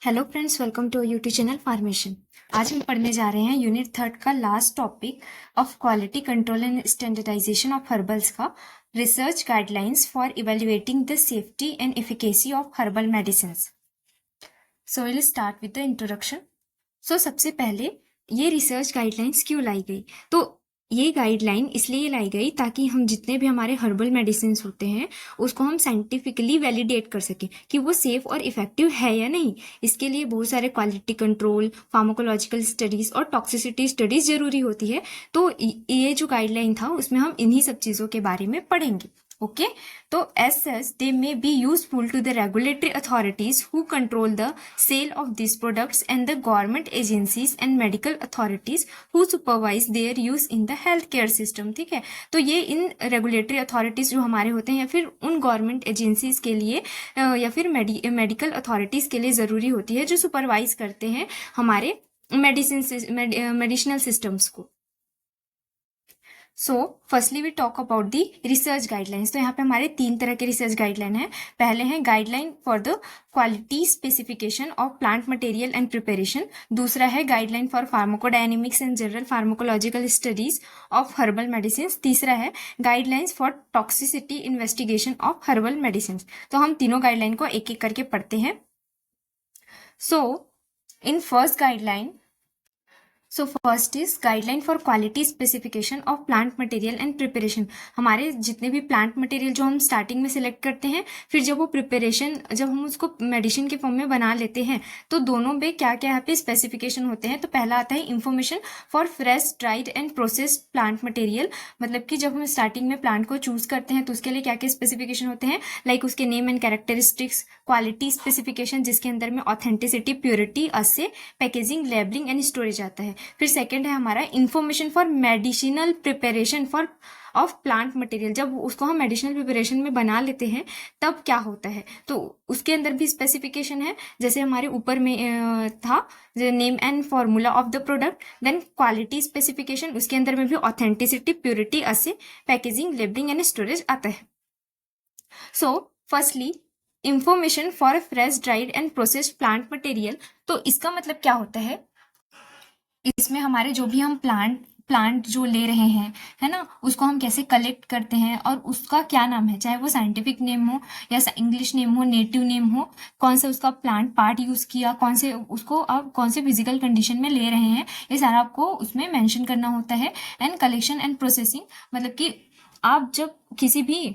Hello friends, welcome to YouTube channel Pharmation. आज हम पढ़ने जा रहे हैं यूनिट 3 का last topic of quality control and standardisation of herbals का research guidelines for evaluating the safety and efficacy of herbal medicine. So will start with the introduction. So सबसे पहले ये रिसर्च गाइडलाइंस क्यों लाई गई? तो ये गाइडलाइन इसलिए लाई गई ताकि हम जितने भी हमारे हर्बल मेडिसिन होते हैं उसको हम साइंटिफिकली वैलिडेट कर सकें कि वो सेफ और इफेक्टिव है या नहीं। इसके लिए बहुत सारे क्वालिटी कंट्रोल, फार्माकोलॉजिकल स्टडीज और टॉक्सिसिटी स्टडीज जरूरी होती है। तो ये जो गाइडलाइन था उसमें हम इन्हीं सब चीज़ों के बारे में पढ़ेंगे। ओके, तो as such they may be useful to the regulatory authorities who control the sale of these products and the government agencies and medical authorities who supervise their use in the healthcare system। ठीक है, तो ये इन regulatory authorities जो हमारे होते हैं या फिर उन गवर्नमेंट एजेंसीज के लिए या फिर मेडिकल अथॉरिटीज के लिए ज़रूरी होती है जो सुपरवाइज करते हैं हमारे मेडिसिनल सिस्टम्स को। So firstly we talk about the research guidelines. तो यहाँ पे हमारे 3 तरह के रिसर्च गाइडलाइन है। पहले हैं guideline for the quality specification of plant material and preparation. दूसरा है guideline for pharmacodynamics and general pharmacological studies of herbal medicine. तीसरा है guidelines for toxicity investigation of herbal medicine. तो हम तीनों गाइडलाइन को एक एक करके पढ़ते हैं। So in first guideline, so first is guideline for quality specification of plant material and preparation. हमारे जितने भी प्लांट मटेरियल जो हम स्टार्टिंग में सिलेक्ट करते हैं, फिर जब वो प्रिपरेशन जब हम उसको मेडिसिन के फॉर्म में बना लेते हैं तो दोनों में क्या क्या यहाँ पे स्पेसिफिकेशन होते हैं। तो पहला आता है information for fresh, dried and processed plant material. मतलब कि जब हम स्टार्टिंग में प्लांट को चूज करते हैं तो उसके लिए क्या क्या स्पेसिफिकेशन होते हैं, लाइक उसके name and characteristics. Quality specification जिसके अंदर में authenticity, purity, assay, packaging, labelling and storage आता है। फिर सेकंड है हमारा information for medicinal preparation for of plant material. जब उसको हम मेडिसिनल प्रिपरेशन में बना लेते हैं तब क्या होता है, तो उसके अंदर भी स्पेसिफिकेशन है। जैसे हमारे ऊपर में था name and formula of the product. Then quality specification, उसके अंदर में भी authenticity, purity, assay, packaging, labelling and storage आता है। So firstly information for fresh, dried and processed plant material. तो इसका मतलब क्या होता है, इसमें हमारे जो भी हम प्लांट जो ले रहे हैं, है ना, उसको हम कैसे कलेक्ट करते हैं और उसका क्या नाम है, चाहे वो साइंटिफिक नेम हो या इंग्लिश नेम हो, नेटिव नेम हो, कौन से उसका प्लांट पार्ट यूज किया, कौन से उसको आप कौन से फिजिकल कंडीशन में ले रहे हैं, ये सारा आपको उसमें मेंशन करना होता है। एंड कलेक्शन एंड प्रोसेसिंग, मतलब कि आप जब किसी भी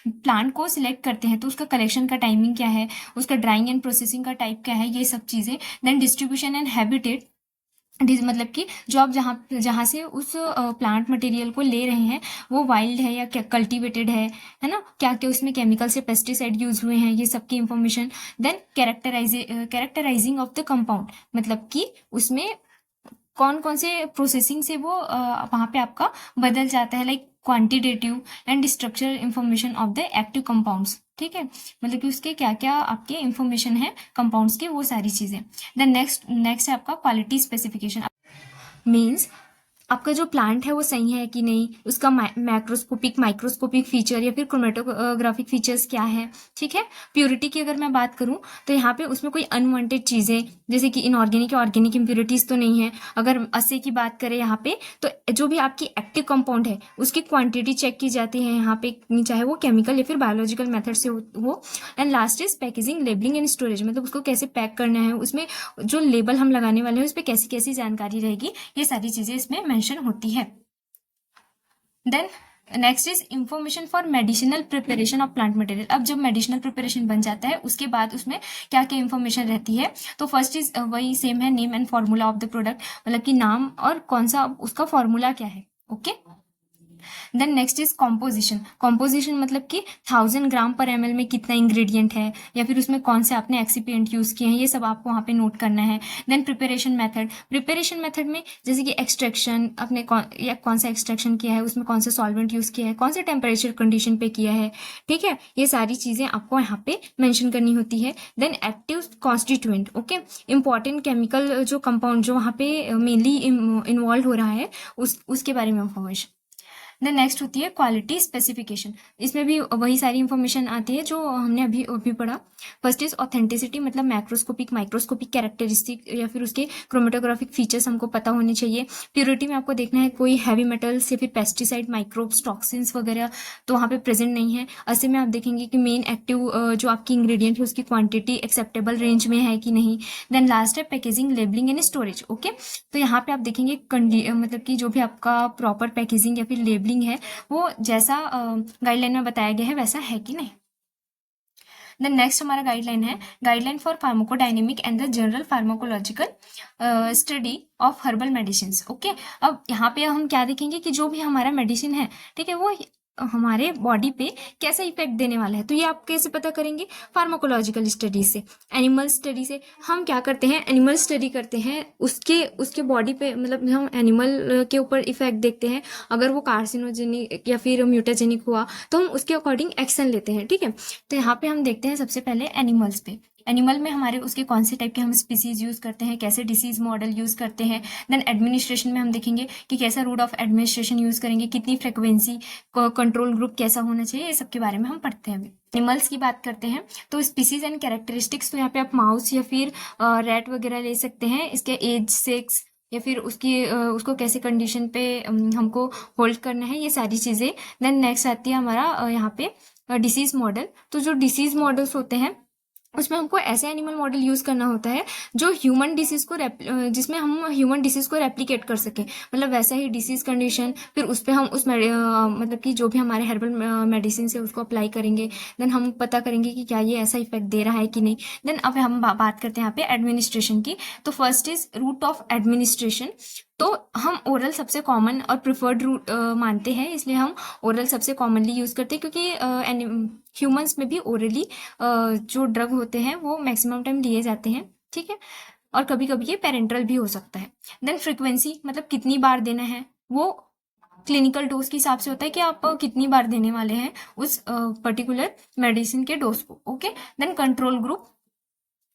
प्लांट को सिलेक्ट करते हैं तो उसका कलेक्शन का टाइमिंग क्या है, उसका ड्राइंग एंड प्रोसेसिंग का टाइप क्या है, ये सब चीज़ें। देन डिस्ट्रीब्यूशन एंड हैबिटेट, मतलब कि जो आप जहाँ से उस प्लांट मटेरियल को ले रहे हैं वो वाइल्ड है या कल्टीवेटेड है ना, क्या क्या उसमें केमिकल से पेस्टिसाइड यूज हुए हैं, ये सब की information. Then characterising of the compound, मतलब कि उसमें कौन कौन से प्रोसेसिंग से वो वहाँ पे आपका बदल जाता है, like quantitative and structural information of the active compounds. ठीक है, मतलब कि उसके क्या क्या आपके इंफॉर्मेशन है कंपाउंड्स के, वो सारी चीज़ें। देन नेक्स्ट है आपका क्वालिटी स्पेसिफिकेशन। मीन्स आपका जो प्लांट है वो सही है कि नहीं, उसका मैक्रोस्कोपिक, माइक्रोस्कोपिक फीचर या फिर क्रोमेटोग्राफिक फीचर्स क्या है। ठीक है, प्योरिटी की अगर मैं बात करूं तो यहाँ पे उसमें कोई अनवांटेड चीज़ें जैसे कि इनऑर्गेनिक या ऑर्गेनिक इम्प्योरिटीज तो नहीं है। अगर अस्से की बात करें यहाँ पे, तो जो भी आपकी एक्टिव कंपाउंड है उसकी क्वांटिटी चेक की जाती है यहाँ पे, चाहे वो केमिकल या फिर बायोलॉजिकल मेथड से हो। And last is packaging, labelling and storage, मतलब उसको कैसे पैक करना है, उसमें जो लेबल हम लगाने वाले हैं उस पर कैसी कैसी जानकारी रहेगी, ये सारी चीज़ें इसमें मेंशन होती है। Then next is information for medicinal preparation of plant material. अब जब मेडिसिनल प्रिपरेशन बन जाता है उसके बाद उसमें क्या क्या इंफॉर्मेशन रहती है, तो फर्स्ट इज वही सेम है, name and formula of the product, मतलब कि नाम और कौन सा उसका फॉर्मूला क्या है। Okay, then next is composition. Composition मतलब कि 1000 ग्राम पर ml में कितना इंग्रेडिएंट है या फिर उसमें कौन से आपने एक्सिपिएंट यूज किए हैं, ये सब आपको वहाँ पे नोट करना है। Then preparation method, preparation method में जैसे कि एक्सट्रैक्शन, अपने कौन सा एक्सट्रैक्शन किया है, उसमें कौन सा सॉल्वेंट यूज किया है, कौन से टेम्परेचर कंडीशन पे किया है। ठीक है, ये सारी चीज़ें आपको यहाँ पे मैंशन करनी होती है। Then active constituent, okay, important chemical जो कंपाउंड जो वहाँ पे मेनली इन्वॉल्व हो रहा है उसके बारे में इंफॉर्मेशन। देन नेक्स्ट होती है क्वालिटी स्पेसिफिकेशन। इसमें भी वही सारी इंफॉर्मेशन आती है जो हमने अभी पढ़ा। फर्स्ट इज ऑथेंटिसिटी, मतलब मैक्रोस्कोपिक माइक्रोस्कोपिक कैरेक्टरिस्टिक या फिर उसके क्रोमेटोग्राफिक फीचर्स हमको पता होने चाहिए। प्योरिटी में आपको देखना है कोई हैवी मेटल्स या फिर पेस्टिसाइड माइक्रोब्स टॉक्सिन्स वगैरह तो वहाँ पे प्रेजेंट नहीं है। ऐसे में आप देखेंगे कि मेन एक्टिव जो आपकी इंग्रेडिएंट है उसकी क्वांटिटी एक्सेप्टेबल रेंज में है कि नहीं। देन लास्ट है packaging labelling and storage. Okay, तो यहाँ पे आप देखेंगे मतलब कि जो भी आपका प्रॉपर पैकेजिंग या फिर लेबलिंग है वो जैसा गाइडलाइन में बताया गया है वैसा है कि नहीं। देन नेक्स्ट हमारा गाइडलाइन है guideline for pharmacodynamic and the general pharmacological study of herbal medicine. Okay, अब यहाँ पे हम क्या देखेंगे कि जो भी हमारा मेडिसिन है, ठीक है, वो हमारे बॉडी पे कैसा इफेक्ट देने वाला है। तो ये आप कैसे पता करेंगे? फार्माकोलॉजिकल स्टडी से, एनिमल स्टडी से। हम क्या करते हैं, एनिमल स्टडी करते हैं, उसके बॉडी पे, मतलब हम एनिमल के ऊपर इफेक्ट देखते हैं। अगर वो कार्सिनोजेनिक या फिर म्यूटाजेनिक हुआ तो हम उसके अकॉर्डिंग एक्शन लेते हैं, ठीक है। तो यहाँ पे हम देखते हैं सबसे पहले एनिमल्स पे। एनिमल में हमारे उसके कौन से टाइप के हम स्पीसीज यूज करते हैं, कैसे डिसीज मॉडल यूज करते हैं। देन एडमिनिस्ट्रेशन में हम देखेंगे कि कैसा रूट ऑफ एडमिनिस्ट्रेशन यूज करेंगे, कितनी फ्रिक्वेंसी, कंट्रोल ग्रुप कैसा होना चाहिए, ये सब के बारे में हम पढ़ते हैं। एनिमल्स की बात करते हैं तो स्पीसीज एंड कैरेक्टरिस्टिक्स, तो यहाँ पे आप माउस या फिर रैट वगैरह ले सकते हैं। इसके एज, सेक्स या फिर उसको कैसे कंडीशन पे हमको होल्ड करना है, ये सारी चीज़ें। देन नेक्स्ट आती है हमारा यहाँ पे डिसीज मॉडल। तो जो डिसीज मॉडल्स होते हैं उसमें हमको ऐसे एनिमल मॉडल यूज करना होता है जो ह्यूमन डिसीज को जिसमें हम ह्यूमन डिसीज को रेप्लिकेट कर सकें, मतलब वैसा ही डिसीज कंडीशन। फिर उस पर हम मतलब कि जो भी हमारे हर्बल मेडिसिन है उसको अप्लाई करेंगे। देन हम पता करेंगे कि क्या ये ऐसा इफेक्ट दे रहा है कि नहीं। देन अब हम बात करते हैं यहाँ पे एडमिनिस्ट्रेशन की। तो first is route of administration. तो हम ओरल सबसे कॉमन और प्रिफर्ड रूट मानते हैं, इसलिए हम ओरल सबसे कॉमनली यूज़ करते हैं, क्योंकि ह्यूमंस में भी ओरली जो ड्रग होते हैं वो मैक्सिमम टाइम लिए जाते हैं, ठीक है। और कभी कभी ये पेरेंटल भी हो सकता है। देन फ्रीक्वेंसी, मतलब कितनी बार देना है, वो क्लिनिकल डोज के हिसाब से होता है कि आप कितनी बार देने वाले हैं उस पर्टिकुलर मेडिसिन के डोज को। Okay, then control group.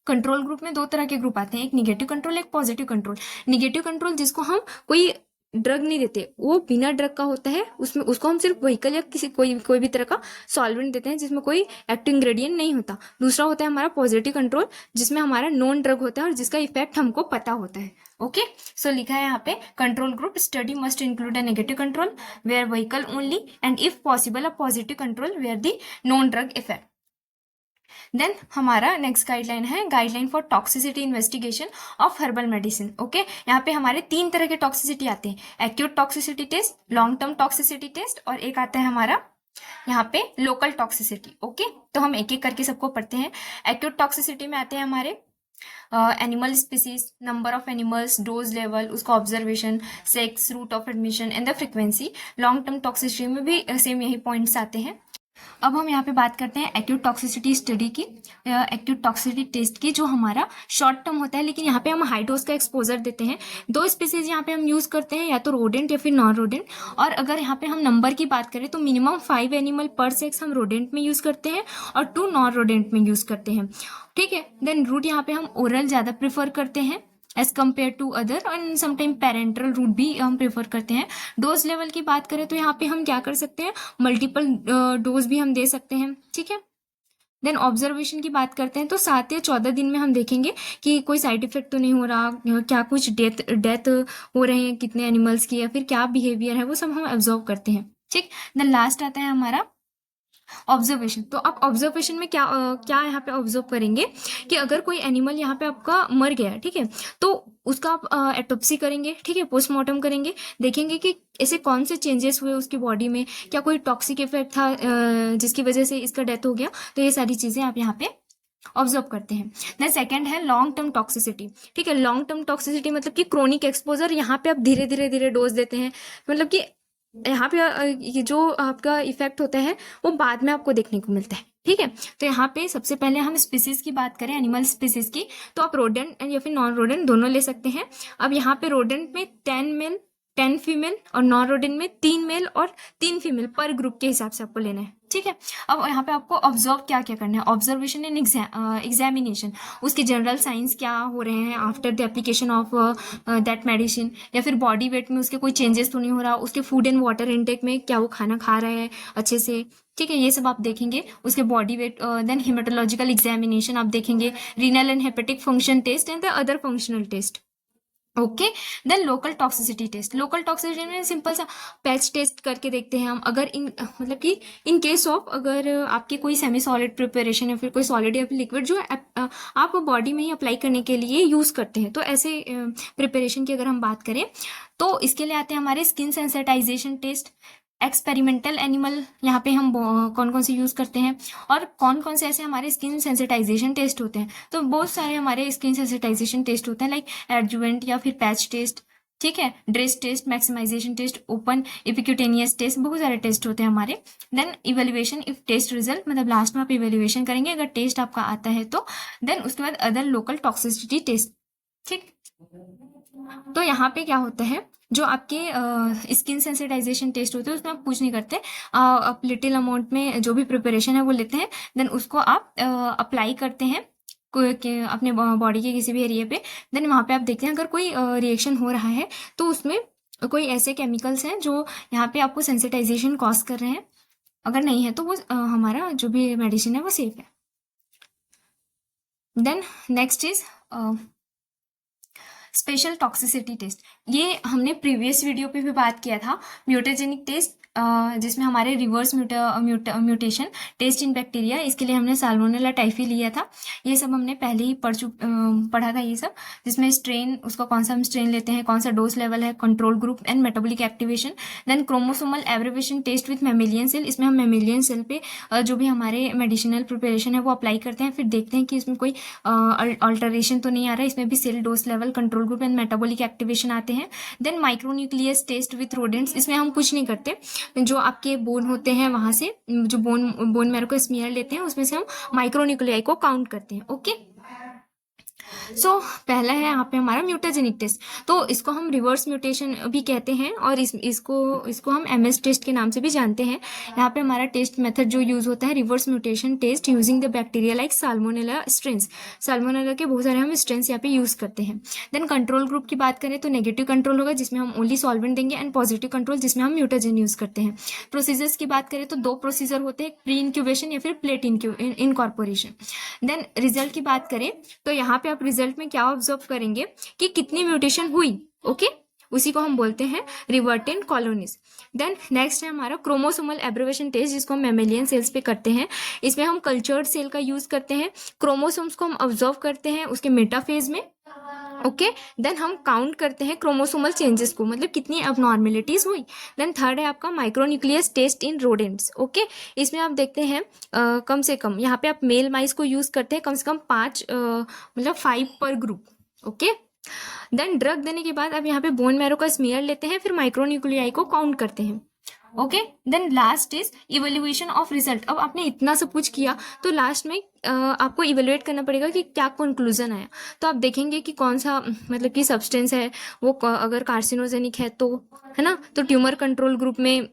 Control group में दो तरह के ग्रुप आते हैं, एक निगेटिव कंट्रोल, एक पॉजिटिव कंट्रोल। निगेटिव कंट्रोल जिसको हम कोई ड्रग नहीं देते, वो बिना ड्रग का होता है, उसमें उसको हम सिर्फ व्हीकल या कोई भी तरह का सॉल्वेंट देते हैं जिसमें कोई एक्टिव इंग्रेडिएंट नहीं होता। दूसरा होता है हमारा पॉजिटिव कंट्रोल, जिसमें हमारा नॉन ड्रग होता है और जिसका इफेक्ट हमको पता होता है। ओके, सो लिखा है यहाँ पे control group study must include a negative control where vehicle only and if possible a positive control where the non drug effect. Then हमारा नेक्स्ट गाइडलाइन है guideline for toxicity investigation of herbal medicine. Okay, यहाँ पे हमारे 3 तरह के toxicity आते हैं, acute toxicity test, long term toxicity test, और एक आता है हमारा यहाँ पे लोकल टॉक्सिसिटी। ओके, तो हम एक एक करके सबको पढ़ते हैं। एक्यूट टॉक्सिसिटी में आते हैं हमारे animal species, number of animals, dose level, उसका observation, sex, route of admission and the frequency. Long term toxicity में भी सेम यही पॉइंट्स आते हैं। अब हम यहाँ पे बात करते हैं एक्यूट टॉक्सिसिटी स्टडी की, एक्यूट टॉक्सिसिटी टेस्ट की, जो हमारा शॉर्ट टर्म होता है, लेकिन यहाँ पे हम हाई डोज का एक्सपोजर देते हैं। 2 स्पीसीज यहाँ पे हम यूज करते हैं, या तो रोडेंट या फिर नॉन रोडेंट। और अगर यहाँ पे हम नंबर की बात करें तो मिनिमम 5 एनिमल पर सेक्स हम रोडेंट में यूज करते हैं और 2 नॉन रोडेंट में यूज करते हैं, ठीक है। देन रूट यहाँ पे हम ओरल ज्यादा प्रिफर करते हैं as compare to other, and sometime parental route भी हम प्रेफर करते हैं। डोज लेवल की बात करें तो यहाँ पे हम क्या कर सकते हैं, मल्टीपल डोज भी हम दे सकते हैं, ठीक है। देन ऑब्जर्वेशन की बात करते हैं तो 7 या 14 दिन में हम देखेंगे कि कोई साइड इफेक्ट तो नहीं हो रहा, क्या कुछ डेथ हो रहे हैं कितने एनिमल्स की, या फिर क्या बिहेवियर है, वो सब हम ऑब्जर्व करते हैं, ठीक। देन लास्ट आता है हमारा ऑब्जर्वेशन। तो आप ऑब्जर्वेशन में क्या यहाँ पे ऑब्जर्व करेंगे कि अगर कोई एनिमल यहाँ पे आपका मर गया, ठीक है, तो उसका आप एटोप्सी करेंगे, ठीक है, पोस्टमार्टम करेंगे, देखेंगे कि ऐसे कौन से चेंजेस हुए उसकी बॉडी में, क्या कोई टॉक्सिक इफेक्ट था जिसकी वजह से इसका डेथ हो गया। तो ये सारी चीजें आप यहाँ पे ऑब्जर्व करते हैं। देन सेकंड है लॉन्ग टर्म टॉक्सिसिटी, ठीक है। लॉन्ग टर्म टॉक्सिसिटी मतलब कि क्रोनिक एक्सपोजर, यहाँ पे आप धीरे धीरे डोज देते हैं, मतलब कि यहाँ पे जो आपका इफेक्ट होता है वो बाद में आपको देखने को मिलता है, ठीक है। तो यहाँ पे सबसे पहले हम स्पीसीज की बात करें, एनिमल स्पीसीज की, तो आप रोडेंट या फिर नॉन रोडेंट दोनों ले सकते हैं। अब यहाँ पे रोडेंट में 10 मेल 10 फीमेल और नॉन रोडेंट में 3 मेल और 3 फीमेल पर ग्रुप के हिसाब से आपको लेना है, ठीक है। अब यहाँ पे आपको ऑब्जर्व क्या क्या करना है, ऑब्जर्वेशन एंड एग्जामिनेशन, उसके जनरल साइंस क्या हो रहे हैं after the application of that medicine, या फिर बॉडी वेट में उसके कोई चेंजेस तो नहीं हो रहा, उसके फूड एंड वाटर इनटेक में क्या वो खाना खा रहा है अच्छे से, ठीक है, ये सब आप देखेंगे। उसके body weight, then haematological examination आप देखेंगे, renal and hepatic function test and the other functional test, okay. Then local toxicity test, local toxicity में सिंपल सा पैच टेस्ट करके देखते हैं हम, अगर इन मतलब कि इन केस ऑफ अगर आपके कोई सेमी सॉलिड प्रिपरेशन या फिर कोई सॉलिड या फिर लिक्विड जो आप बॉडी में ही अप्लाई करने के लिए यूज़ करते हैं, तो ऐसे प्रिपरेशन की अगर हम बात करें तो इसके लिए आते हैं हमारे skin sensitisation test, experimental animal, यहाँ पे हम कौन कौन से यूज़ करते हैं, और कौन कौन से ऐसे हमारे स्किन सेंसिटाइजेशन टेस्ट होते हैं। तो बहुत सारे हमारे स्किन सेंसिटाइजेशन टेस्ट होते हैं, लाइक एडजुवेंट या फिर पैच टेस्ट, ठीक है, Draize test, maximization test, open epicutaneous test, बहुत सारे टेस्ट होते हैं हमारे। Then evaluation of test result, मतलब लास्ट में आप इवेल्युएशन करेंगे अगर टेस्ट आपका आता है तो। देन उसके बाद अदर लोकल टॉक्सिसिटी टेस्ट, ठीक। तो यहाँ पे क्या होता है, जो आपके स्किन सेंसिटाइजेशन टेस्ट होते हैं उसमें आप कुछ नहीं करते, आप लिटिल अमाउंट में जो भी प्रिपरेशन है वो लेते हैं, देन उसको आप अप्लाई करते हैं अपने बॉडी के किसी भी एरिया पे। देन वहाँ पे आप देखते हैं अगर कोई रिएक्शन हो रहा है तो उसमें कोई ऐसे केमिकल्स हैं जो यहाँ पे आपको सेंसिटाइजेशन कॉज कर रहे हैं, अगर नहीं है तो वो हमारा जो भी मेडिसिन है वो सेफ है। Then next is special toxicity test, ये हमने प्रीवियस वीडियो पे भी बात किया था, म्यूटेजेनिक टेस्ट, जिसमें हमारे reverse mutation test in bacteria, इसके लिए हमने साल्मोनेला टाइफी लिया था। ये सब हमने पहले ही पढ़ा था ये सब, जिसमें स्ट्रेन, उसका कौन सा हम स्ट्रेन लेते हैं, कौन सा डोज लेवल है, control group and metabolic activation. Then chromosomal aberration test with mammalian cell, इसमें हम मेमेलियन सेल पे जो भी हमारे मेडिसिनल प्रिपरेशन है वो अप्लाई करते हैं, फिर देखते हैं कि इसमें कोई अल्टरेशन तो नहीं आ रहा है, इसमें भी cell dose level, control group and metabolic activation आते हैं। Then micronucleus test with rodents, इसमें हम कुछ नहीं करते, जो आपके बोन होते हैं वहां से जो बोन मैरो को स्मीयर लेते हैं उसमें से हम माइक्रोन्यूक्लियाई को काउंट करते हैं, ओके। सो पहला है यहाँ पे हमारा म्यूटाजेनिक टेस्ट, तो इसको हम रिवर्स म्यूटेशन भी कहते हैं और इसको हम MS टेस्ट के नाम से भी जानते हैं। यहाँ पे हमारा टेस्ट मेथड जो यूज होता है reverse mutation test using the bacteria like Salmonella strains, Salmonella के बहुत सारे हम स्ट्रेन्स यहाँ पे यूज करते हैं। देन कंट्रोल ग्रुप की बात करें तो नेगेटिव कंट्रोल होगा जिसमें हम ओनली सॉल्वेंट देंगे, एंड पॉजिटिव कंट्रोल जिसमें हम म्यूटाजेन यूज करते हैं। प्रोसीजर्स की बात करें तो 2 प्रोसीजर होते हैं, प्री इंक्यूबेशन या फिर प्लेट इनकॉर्पोरेशन। देन रिजल्ट की बात करें तो यहाँ पे आप रिजल्ट में क्या ऑब्जर्व करेंगे कि कितनी म्यूटेशन हुई, ओके, उसी को हम बोलते हैं रिवर्टेंट कॉलोनीज। देन नेक्स्ट है हमारा क्रोमोसोमल एब्रिवेशन टेस्ट, जिसको हम मेमेलियन सेल्स पे करते हैं। इसमें हम कल्चर्ड सेल का यूज करते हैं, क्रोमोसोम्स को हम ऑब्जर्व करते हैं उसके मेटाफेज में, ओके। देन हम काउंट करते हैं क्रोमोसोमल चेंजेस को, मतलब कितनी अबनॉर्मेलिटीज हुई। देन थर्ड है आपका माइक्रोन्यूक्लियस टेस्ट इन रोडेंट्स, ओके। इसमें आप देखते हैं कम से कम यहाँ पे आप मेल माइस को यूज करते हैं कम से कम 5 मतलब 5 पर ग्रुप, ओके। देन ड्रग देने के बाद अब यहाँ पे बोन मैरो का स्मीयर लेते हैं, फिर माइक्रोन्यूक्लियाई को काउंट करते हैं, okay. Then last is evaluation of result. अब आपने इतना सब कुछ किया तो लास्ट में आपको इवेल्युएट करना पड़ेगा कि क्या कंक्लूजन आया। तो आप देखेंगे कि कौन सा मतलब कि सब्सटेंस है वो अगर कार्सिनोजेनिक है तो, है ना, तो ट्यूमर कंट्रोल ग्रुप में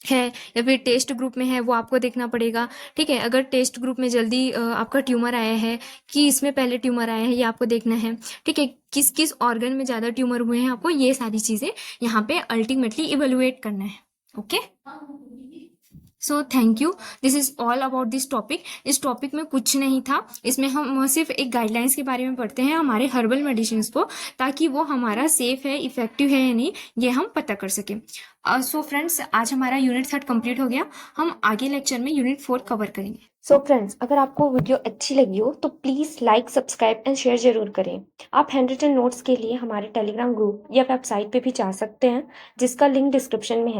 है या फिर टेस्ट ग्रुप में है वो आपको देखना पड़ेगा, ठीक है। अगर टेस्ट ग्रुप में जल्दी आपका ट्यूमर आया है कि इसमें पहले ट्यूमर आया है ये आपको देखना है, ठीक है। किस किस ऑर्गन में ज़्यादा ट्यूमर हुए हैं आपको ये सारी चीज़ें यहाँ पे अल्टीमेटली इवेल्युएट करना है, okay. So thank you, this is all about this topic. इस टॉपिक में कुछ नहीं था, इसमें हम सिर्फ एक गाइडलाइंस के बारे में पढ़ते हैं हमारे हर्बल मेडिसिन को, ताकि वो हमारा सेफ है, इफेक्टिव है या नहीं ये हम पता कर सकें। सो फ्रेंड्स, आज हमारा यूनिट 3 कंप्लीट हो गया, हम आगे लेक्चर में यूनिट 4 कवर करेंगे। सो फ्रेंड्स, अगर आपको वीडियो अच्छी लगी हो तो please like, subscribe and share जरूर करें। आप हैंड रिटन नोट्स के लिए हमारे टेलीग्राम ग्रुप या वेबसाइट पे भी जा सकते हैं, जिसका लिंक डिस्क्रिप्शन में है।